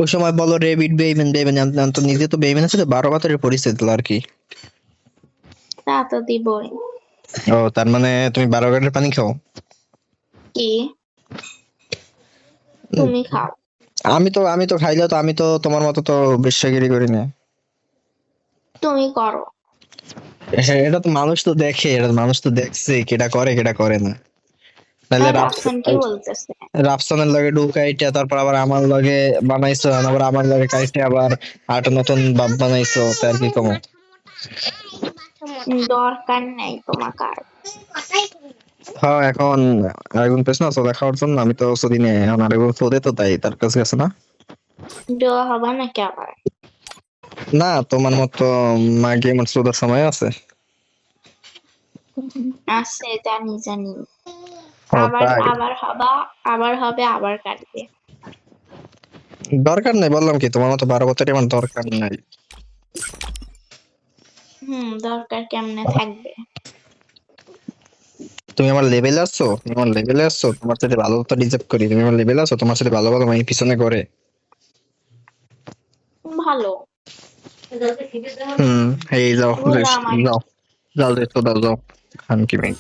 ওই সময় বলো রেবিট বেইমেন বেইমেন আমি তো নিজে তো বেইমেন আছে 12 বাতের পরিস্থিতি দিল আর কি। তা তো দিবই। ও তার মানে তুমি 12 গ্রেডের পানি খাও? কি তুমি খাও? আমি তো খাইলে তো আমি তো তোমার মতো তো বেশ্যাগিরি করি না। তুমি করো। হ্যাঁ, এটা তো মানুষ তো দেখে, এটা মানুষ তো দেখছে কেটা করে কেটা করে না। তাহলে আর রাফসান কি বলতেছে? রাফসানের লগে ঢুকাইটা তারপর আবার আমার লগে বানাইছো, আবার আমার লগে কাইটে আবার আরেকটা নতুন বাপ বানাইছো, তার কি কমো? দরকার নাই তোমাকে আর। হ্যাঁ এখন আরেকজন পেছ না সোদা খাওয়ার জন্য, আমি তো ওষুধই নেই এখন, আরেকজন সোদে তো তাই তার কাছে গেছে না। দেওয়া হবে নাকি আবার? না তোমার মতো মাগে আমার সোদার সময় আছে। আছে জানি জানি। ও আবার তাই? আবার হবা, আবার হবে, আবার কাটবে। দরকার নেই বললাম কি, তোমার মতো 12 বছরই আমার দরকার নাই। দরকার কেমনে থাকবে? তুমি আমার লেভেলে আসছো, তুমি আমার লেভেলে আসছো, তোমার সাথে ভালো তো ডিজার্ভ করি, তুমি আমার লেভেলে আসছো, তোমার সাথে ভালো ভালো মাই পিছনে করে। ভালো। এই যাও এগুলো আমার যাও যাও যাও যাও খান কি মেয়ে।